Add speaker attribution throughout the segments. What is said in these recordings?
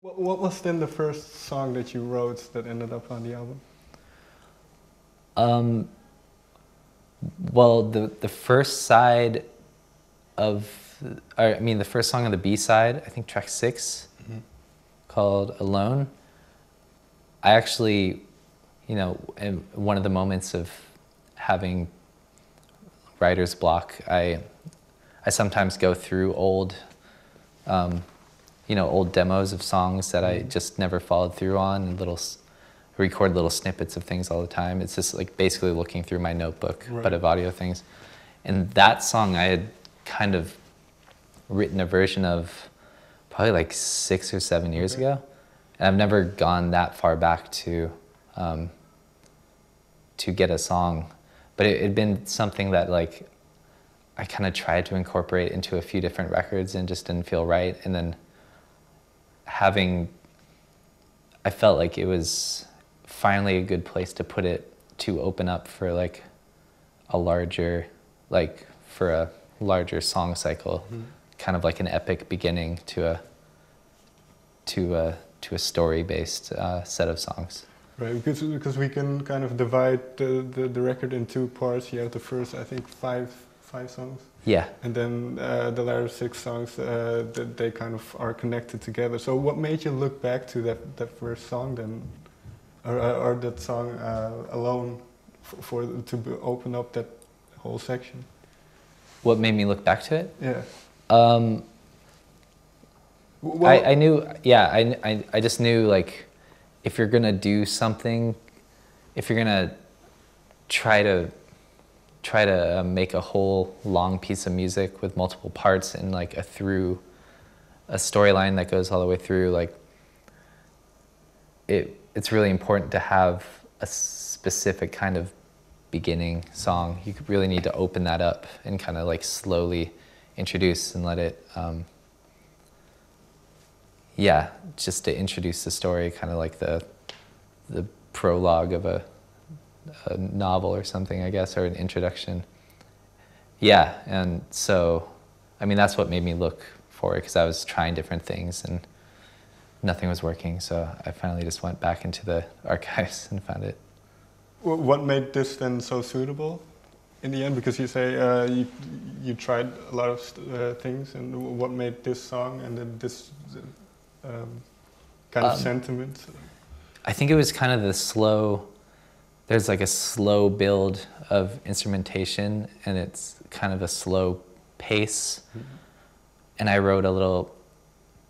Speaker 1: What was then the first song that you wrote that ended up on the album?
Speaker 2: Um, well, the first side of, or, I mean, the first song on the B side, I think track 6, called Alone. I actually, in one of the moments of having writer's block, I sometimes go through old, old demos of songs that I just never followed through on, and record little snippets of things all the time. It's just like basically looking through my notebook, but of audio things. And that song I had kind of written a version of probably like 6 or 7 years ago. And I've never gone that far back to get a song. But it had been something that like I kind of tried to incorporate into a few different records and just didn't feel right. And then I felt like it was finally a good place to put it, to open up for like a larger song cycle, kind of like an epic beginning to a story-based set of songs.
Speaker 1: Right, because we can kind of divide the record in 2 parts. You have the first, I think, five songs.
Speaker 2: Yeah.
Speaker 1: And then the latter 6 songs, they kind of are connected together. So what made you look back to that first song then, or that song Alone, open up that whole section?
Speaker 2: What made me look back to it?
Speaker 1: Yeah.
Speaker 2: I knew, I just knew, like, if you're gonna do something, if you're gonna try to make a whole long piece of music with multiple parts and like a storyline that goes all the way through, like it's really important to have a specific kind of beginning song. You really need to open that up and kind of like slowly introduce and let it just to introduce the story, kind of like the prologue of a novel or something, I guess, or an introduction. Yeah, and so, I mean, that's what made me look for it, because I was trying different things and nothing was working, so I finally just went back into the archives and found it.
Speaker 1: What made this then so suitable in the end? Because you say you tried a lot of things, and what made this song and then this kind of sentiment?
Speaker 2: I think it was kind of there's like a slow build of instrumentation, and it's kind of a slow pace. And I wrote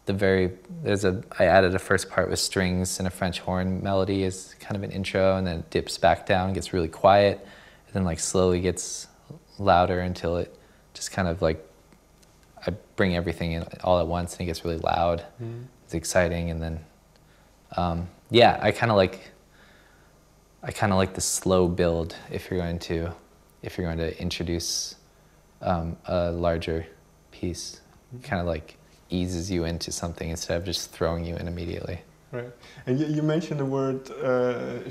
Speaker 2: I added a first part with strings and a French horn melody as kind of an intro, and then it dips back down, gets really quiet, and then like slowly gets louder until it just kind of like, I bring everything in all at once and it gets really loud. It's exciting, and then I kind of like the slow build if you're going to introduce a larger piece. Kind of like eases you into something instead of just throwing you in immediately.
Speaker 1: Right, and you mentioned the word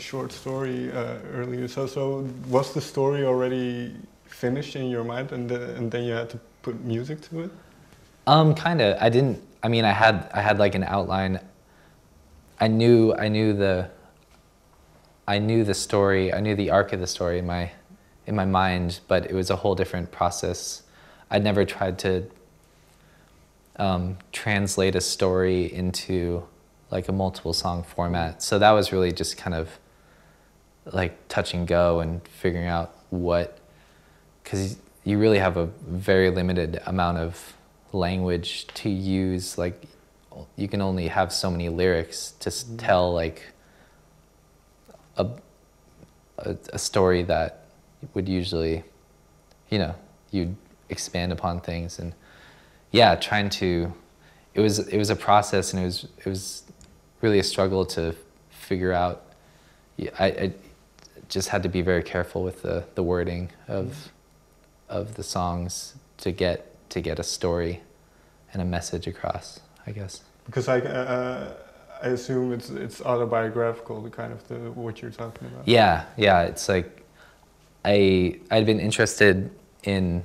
Speaker 1: short story earlier. So was the story already finished in your mind, and then you had to put music to it?
Speaker 2: Kind of. I had like an outline. I knew the story. I knew the arc of the story in my mind, but it was a whole different process. I'd never tried to translate a story into like a multiple song format. So that was really just kind of like touch and go and figuring out because you really have a very limited amount of language to use. Like, you can only have so many lyrics to tell like a story that would usually, you'd expand upon things. And it was a process, and it was really a struggle to figure out. I just had to be very careful with the wording of the songs to get a story and a message across, I guess.
Speaker 1: Because I assume it's autobiographical, what you're talking about.
Speaker 2: Yeah. It's like I'd been interested in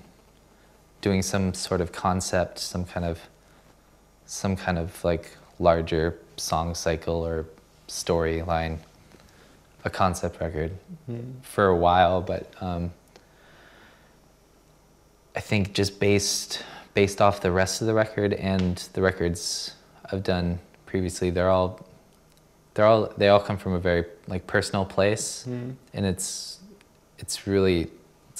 Speaker 2: doing some sort of concept, some kind of like larger song cycle or storyline, a concept record for a while, but I think just based off the rest of the record and the records I've done previously, they all come from a very like personal place, and it's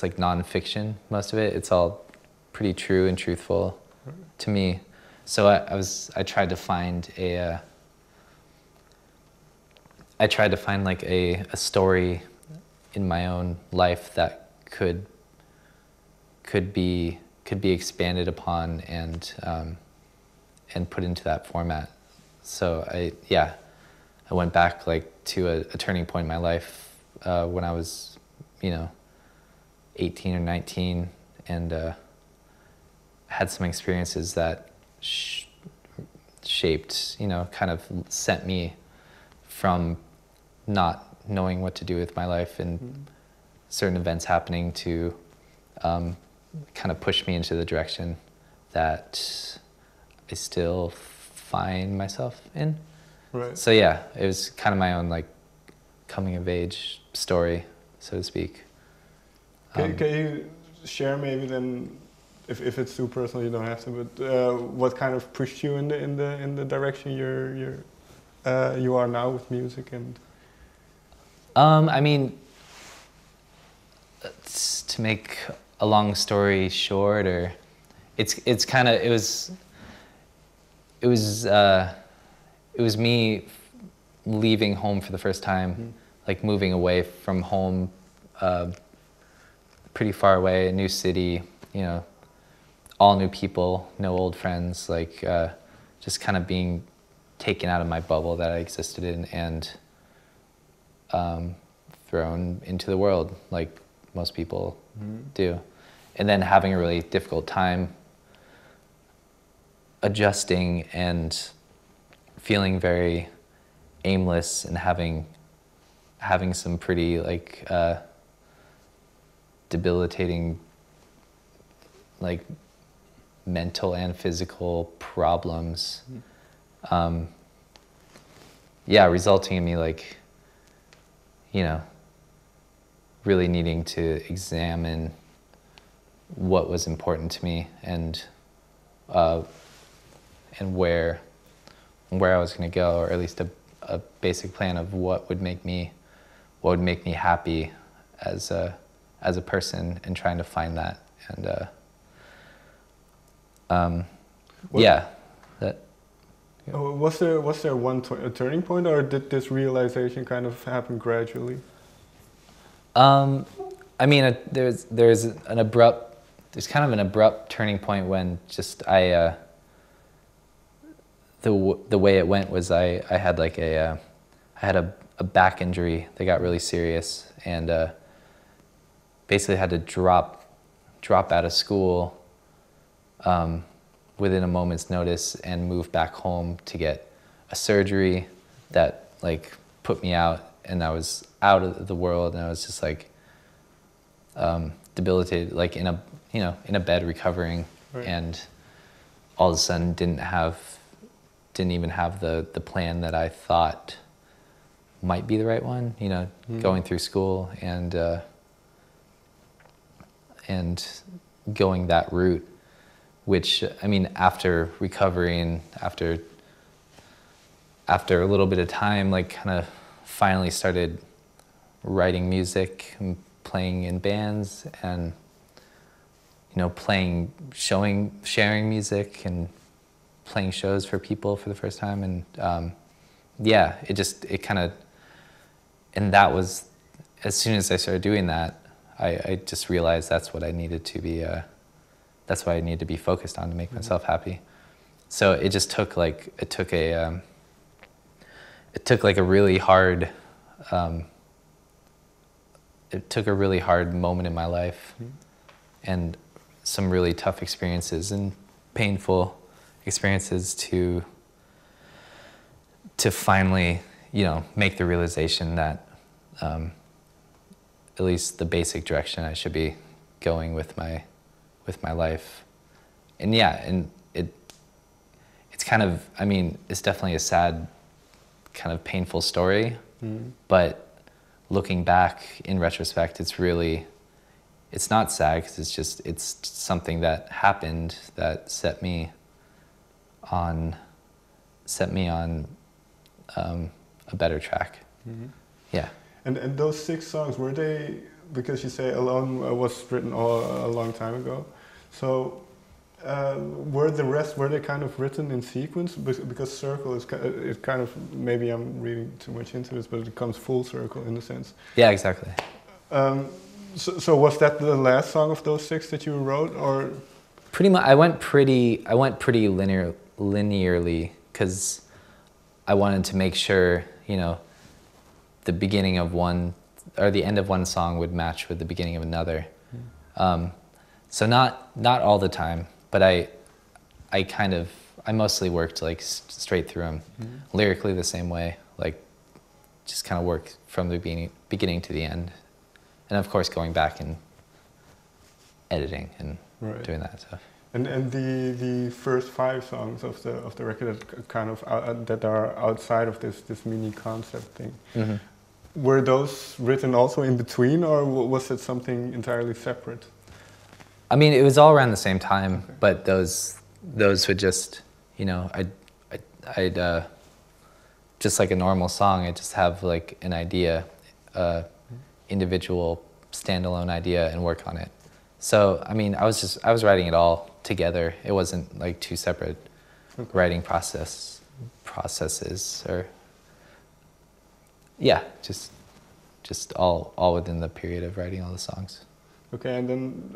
Speaker 2: like nonfiction. Most of it, it's all pretty true and truthful to me. So I tried to find like a story in my own life that could be expanded upon and put into that format. So I went back like to a turning point in my life when I was 18 or 19, and had some experiences that shaped, kind of sent me from not knowing what to do with my life and certain events happening to kind of push me into the direction that I still find myself in.
Speaker 1: Right.
Speaker 2: So yeah, it was kind of my own like coming of age story, so to speak.
Speaker 1: Can you share maybe then, if it's too personal, you don't have to, but what kind of pushed you in the direction you are now with music? And
Speaker 2: I mean, to make a long story short, or it's kind of it was me leaving home for the first time, like moving away from home, pretty far away, a new city, all new people, no old friends, like just kind of being taken out of my bubble that I existed in and thrown into the world like most people do. And then having a really difficult time adjusting and feeling very aimless and having some pretty like debilitating like mental and physical problems, resulting in me like really needing to examine what was important to me and where I was going to go, or at least a basic plan of what would make me happy as a person, and trying to find that. And
Speaker 1: was there one turning point, or did this realization kind of happen gradually?
Speaker 2: I mean, there's kind of an abrupt turning point when just the way it went was I had like I had a back injury that got really serious, and basically had to drop out of school within a moment's notice and move back home to get a surgery that like put me out, and I was out of the world, and I was just like debilitated, like in a bed recovering. Right. And all of a sudden didn't even have the plan that I thought might be the right one, going through school and going that route, which, I mean, after recovery and after a little bit of time, like kind of finally started writing music and playing in bands and, sharing music and playing shows for people for the first time. And and that was, as soon as I started doing that, I just realized that's what I needed to be, that's what I needed to be focused on to make myself happy. So it just took a really hard, moment in my life, and some really tough experiences and painful experiences to finally, make the realization that at least the basic direction I should be going with my life. And it's it's kind of, I mean, it's definitely a sad, kind of painful story, but looking back in retrospect, it's not sad because it's something that happened that set me on a better track. Yeah.
Speaker 1: And those 6 songs, were they, because you say Alone was written a long time ago, so were they kind of written in sequence? Because Circle is it kind of, maybe I'm reading too much into this, but it comes full circle in a sense.
Speaker 2: Yeah, exactly.
Speaker 1: So was that the last song of those 6 that you wrote, or?
Speaker 2: Pretty much, I went pretty linearly because I wanted to make sure, you know, the beginning of one or the end of one song would match with the beginning of another. So not all the time, but I mostly worked like straight through them, lyrically the same way, like just kind of work from the beginning to the end, and of course going back and editing and doing that stuff.
Speaker 1: And the first 5 songs of the record that kind of that are outside of this mini concept thing, were those written also in between, or was it something entirely separate?
Speaker 2: I mean, it was all around the same time, but those would just, you know, I'd just like a normal song, I'd just have like an idea, individual standalone idea, and work on it. So I mean, I was writing it all together. It wasn't like 2 separate writing processes, or yeah, just all within the period of writing all the songs.
Speaker 1: Okay, and then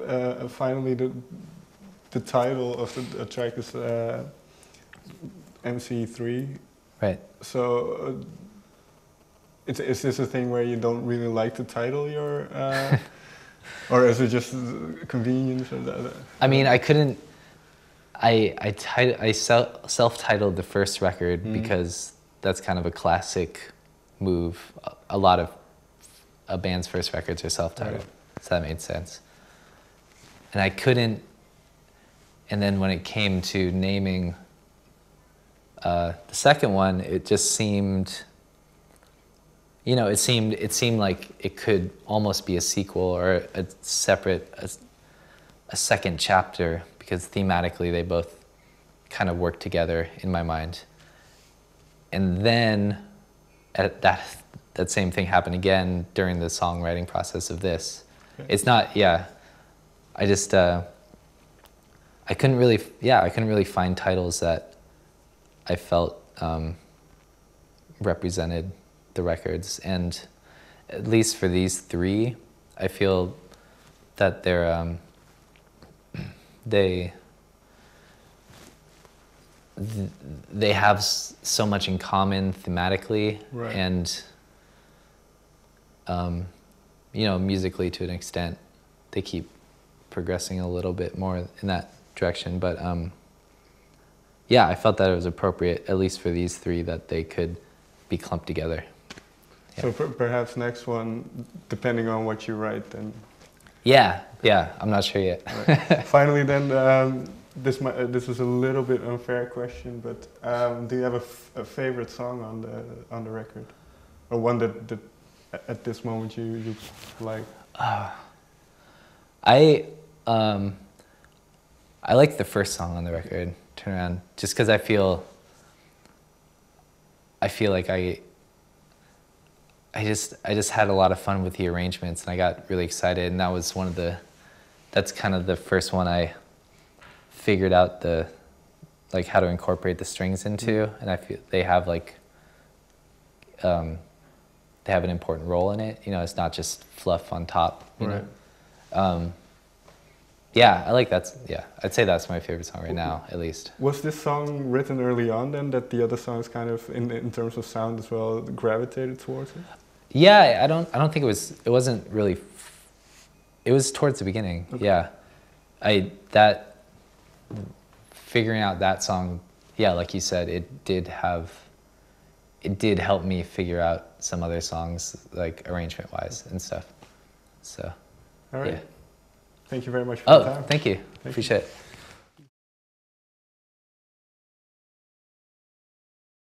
Speaker 1: finally the title of the track is MCIII.
Speaker 2: Right.
Speaker 1: So is this a thing where you don't really like to title your, or is it just convenience?
Speaker 2: I mean, I couldn't. I self-titled the first record because that's kind of a classic move. A lot of a band's first records are self-titled, so that made sense. And I couldn't. And then when it came to naming the second one, it just seemed, you know, it seemed like it could almost be a sequel or a separate, a second chapter, because thematically they both kind of work together in my mind. And then that same thing happened again during the songwriting process of this. Okay. It's not, I just, I couldn't really find titles that I felt represented the records. And at least for these 3, I feel that they're, they have so much in common thematically, and you know, musically to an extent. They keep progressing a little bit more in that direction, but yeah, I felt that it was appropriate, at least for these 3, that they could be clumped together. Yeah. So
Speaker 1: perhaps next one, depending on what you write, then.
Speaker 2: Yeah, I'm not sure yet.
Speaker 1: Right. Finally, then, this is a little bit unfair question, but do you have a favorite song on the record, or one that at this moment you like?
Speaker 2: I like the first song on the record, Turn Around, just because I feel like I just had a lot of fun with the arrangements, and I got really excited, and that was that's kind of the first one I figured out how to incorporate the strings into, and I feel they have they have an important role in it. You know, it's not just fluff on top. You know? Yeah, I like that. Yeah, I'd say that's my favorite song right now, at least.
Speaker 1: Was this song written early on then, that the other songs kind of, in terms of sound as well, gravitated towards it?
Speaker 2: Yeah, I don't think it wasn't really, it was towards the beginning. Okay. Yeah. Figuring out that song, yeah, like you said, it did help me figure out some other songs, like arrangement-wise and stuff. So,
Speaker 1: all right.
Speaker 2: Yeah.
Speaker 1: Thank you very much for your time.
Speaker 2: Thank you. Appreciate it.